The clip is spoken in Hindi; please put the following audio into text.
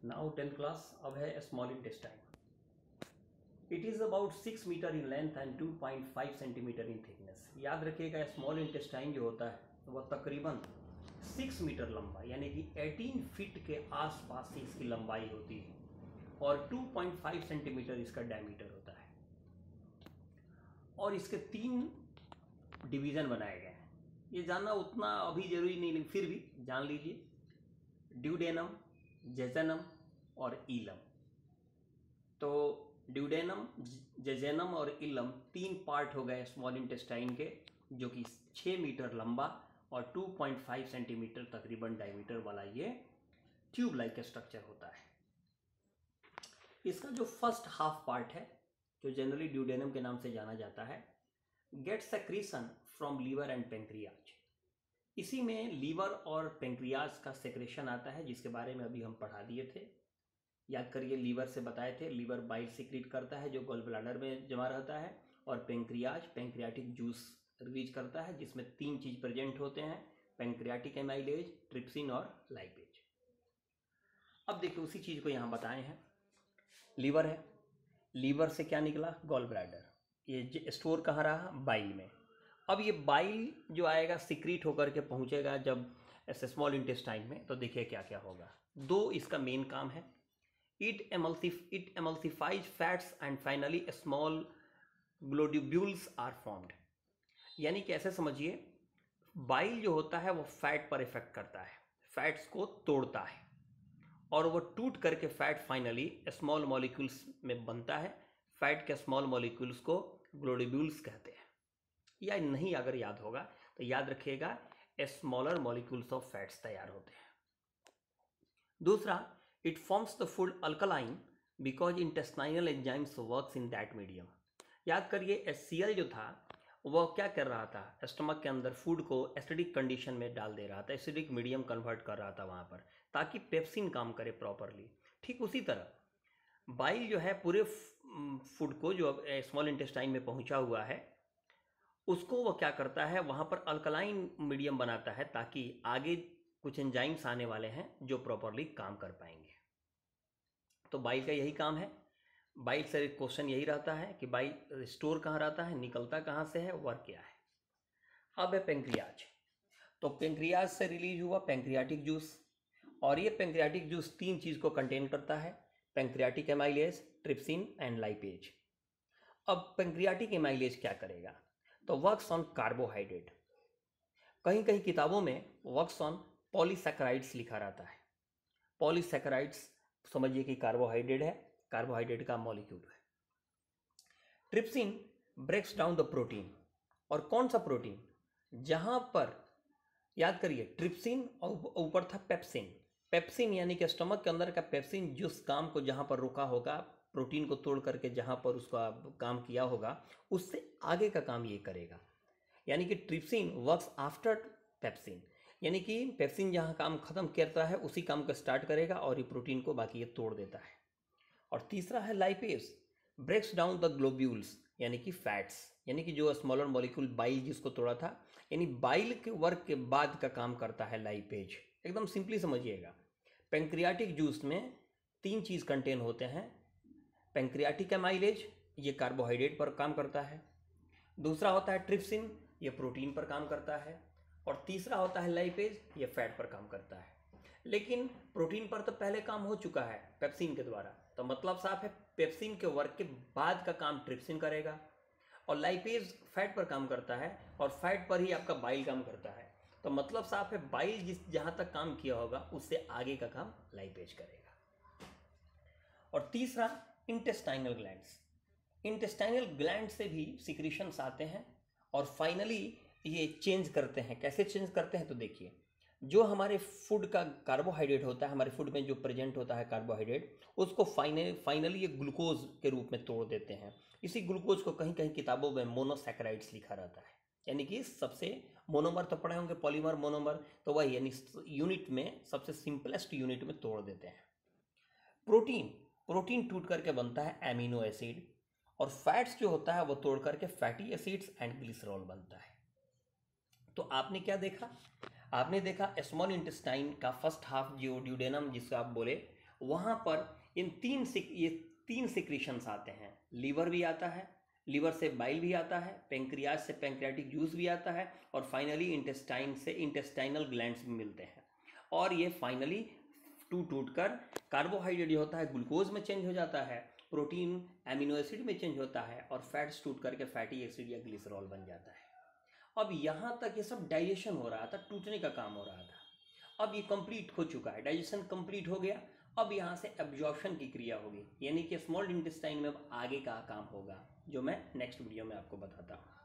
Now 10th class. अब है small intestine. It is about 6 metre in length and 2.5 centimetre in thickness. याद रखिएगा स्मॉल इंटेस्टाइन जो होता है वह तकरीबन 6 मीटर लंबा यानी कि 18 फीट के आसपास ही इसकी लंबाई होती है और 2.5 सेंटीमीटर इसका डायमीटर होता है। और इसके 3 डिवीज़न बनाए गए हैं। ये जानना उतना अभी जरूरी नहीं, लेकिन फिर भी जान लीजिए। ड्यूडेनम, जेजेनम और ईलम। तो ड्यूडेनम, जेजेनम और इलम 3 पार्ट हो गए स्मॉल इंटेस्टाइन के, जो कि 6 मीटर लंबा और 2.5 सेंटीमीटर तकरीबन डायमीटर वाला ये ट्यूब लाइक स्ट्रक्चर होता है। इसका जो फर्स्ट हाफ पार्ट है, जो जनरली ड्यूडेनम के नाम से जाना जाता है, get secretion from liver and pancreas. इसी में लीवर और पेंक्रियाज का सेक्रेशन आता है, जिसके बारे में अभी हम पढ़ा दिए थे। याद करिए, लीवर से बताए थे, लीवर बाइल सीक्रेट करता है जो गॉल ब्लैडर में जमा रहता है, और पेंक्रियाज पेंक्रियाटिक जूस रिलीज करता है, जिसमें 3 चीज प्रेजेंट होते हैं, पेंक्रियाटिक एमाइलेज, ट्रिप्सिन और लाइपेज। अब देखिए उसी चीज को यहाँ बताए हैं। लीवर है, लीवर से क्या निकला? Gall bladder. ये स्टोर कहाँ रहा? बाइल में। अब ये बाइल जो आएगा सिक्रीट होकर के पहुंचेगा जब ऐसे स्मॉल इंटेस्टाइन में, तो देखिए क्या क्या होगा। 2 इसका मेन काम है। It emulsifies fats and finally small globules are formed। यानी कि ऐसे समझिए, बाइल जो होता है वो फैट पर इफेक्ट करता है, फैट्स को तोड़ता है, और वो टूट करके फैट फाइनली स्मॉल मॉलिक्यूल्स में बनता है। फैट के स्मॉल मॉलिक्यूल्स को ग्लोब्यूल्स कहते हैं। या नहीं अगर याद होगा तो याद रखिएगा, स्मॉलर मॉलिक्यूल्स ऑफ फैट्स तैयार होते हैं। दूसरा, it forms the food alkaline because intestinal enzymes works in that medium। याद करिए, HCl जो था वह क्या कर रहा था? स्टमक के अंदर फूड को एसिडिक कंडीशन में डाल दे रहा था, एसिडिक मीडियम कन्वर्ट कर रहा था वहाँ पर, ताकि पेप्सिन काम करे प्रॉपरली। ठीक उसी तरह बाइल जो है पूरे फूड को जो स्मॉल इंटेस्टाइन में पहुंचा हुआ है, उसको वह क्या करता है, वहाँ पर अल्कलाइन मीडियम बनाता है, ताकि आगे कुछ एंजाइम्स आने वाले हैं जो प्रॉपरली काम कर पाएंगे। तो बाइल का यही काम है। बाइल से क्वेश्चन यही रहता है कि बाइल स्टोर कहाँ रहता है, निकलता कहाँ से है, वर्क क्या है। अब है पेंक्रियाज। तो पेंक्रियाज से रिलीज हुआ पेंक्रियाटिक जूस, और ये पेंक्रियाटिक जूस 3 चीज को कंटेन करता है, pancreatic amylase, trypsin and lipase. अब पेंक्रियाटिक एमाइलेज क्या करेगा? तो वर्क्स ऑन कार्बोहाइड्रेट। कहीं कहीं किताबों में वर्क्स ऑन पॉलीसैकेराइड्स लिखा रहता है। पॉलीसैकेराइड्स समझिए कि कार्बोहाइड्रेट है, कार्बोहाइड्रेट का मॉलिक्यूल है। Trypsin breaks down the protein. और कौन सा प्रोटीन? जहां पर याद करिए, ट्रिप्सिन और ऊपर था पेप्सिन। पेप्सिन यानी कि स्टमक के अंदर का पेप्सिन जिस काम को जहां पर रुका होगा, प्रोटीन को तोड़ करके जहां पर उसका काम किया होगा, उससे आगे का काम ये करेगा। यानी कि ट्रिप्सिन वर्क्स आफ्टर पेप्सिन, यानी कि पेप्सिन जहां काम खत्म करता है उसी काम को स्टार्ट करेगा, और ये प्रोटीन को बाकी ये तोड़ देता है। और तीसरा है lipase, breaks down the globules, यानी कि फैट्स, यानी कि जो स्मॉलर मॉलिक्यूल बाइल जिसको तोड़ा था, यानी बाइल के वर्क के बाद का काम करता है लाइपेज। एकदम सिंपली समझिएगा, पेंक्रियाटिक जूस में 3 चीज कंटेन होते हैं। पेंक्रियाटिक एमाइलेज, ये कार्बोहाइड्रेट पर काम करता है। दूसरा होता है ट्रिप्सिन, ये प्रोटीन पर काम करता है। और तीसरा होता है लाइपेज, ये फैट पर काम करता है। लेकिन प्रोटीन पर तो पहले काम हो चुका है पेप्सिन के द्वारा, तो मतलब साफ है, पेप्सिन के वर्क के बाद का काम ट्रिप्सिन करेगा, और लाइपेज फैट पर काम करता है, और फैट पर ही आपका बाइल काम करता है। तो मतलब साफ है, बाइल जहां तक काम किया होगा उससे आगे का काम लाइपेज करेगा। और तीसरा, इंटेस्टाइनल ग्लैंड्स। इंटेस्टाइनल ग्लैंड से भी सिक्रीशंस आते हैं, और फाइनली ये चेंज करते हैं। कैसे चेंज करते हैं? तो देखिए, जो हमारे फूड का कार्बोहाइड्रेट होता है, हमारे फूड में जो प्रेजेंट होता है कार्बोहाइड्रेट, उसको फाइनली ये ग्लूकोज के रूप में तोड़ देते हैं। इसी ग्लूकोज को कहीं कहीं किताबों में मोनोसैकेराइड्स लिखा रहता है, यानी कि सबसे मोनोमर तो पढ़े होंगे, पॉलीमर, मोनोमर, तो वही, यानी यूनिट में सबसे सिंपलेस्ट यूनिट में तोड़ देते हैं। प्रोटीन टूट करके बनता है एमिनो एसिड, और फैट्स जो होता है वो तोड़ करके फैटी एसिड्स एंड ग्लिसरॉल बनता है। तो आपने क्या देखा? आपने देखा स्मॉल इंटेस्टाइन का फर्स्ट हाफ जो ड्यूडेनम जिसको आप बोले, वहाँ पर ये तीन सिक्रीशंस आते हैं। लीवर भी आता है, लीवर से बाइल भी आता है, पेंक्रियाज से पेंक्रियाटिक जूस भी आता है, और फाइनली इंटेस्टाइन से इंटेस्टाइनल ग्लैंड्स भी मिलते हैं। और ये फाइनली टूट कर कार्बोहाइड्रेट जो होता है ग्लूकोज में चेंज हो जाता है, प्रोटीन एमिनो एसिड में चेंज होता है, और फैट्स टूट करके फैटी एसिड या ग्लिसरॉल बन जाता है। अब यहाँ तक ये सब डाइजेशन हो रहा था, टूटने का काम हो रहा था। अब ये कंप्लीट हो चुका है, डाइजेशन कंप्लीट हो गया। अब यहाँ से एब्जॉर्प्शन की क्रिया होगी, यानी कि स्मॉल इंटेस्टाइन में अब आगे का काम होगा, जो मैं नेक्स्ट वीडियो में आपको बताता हूँ।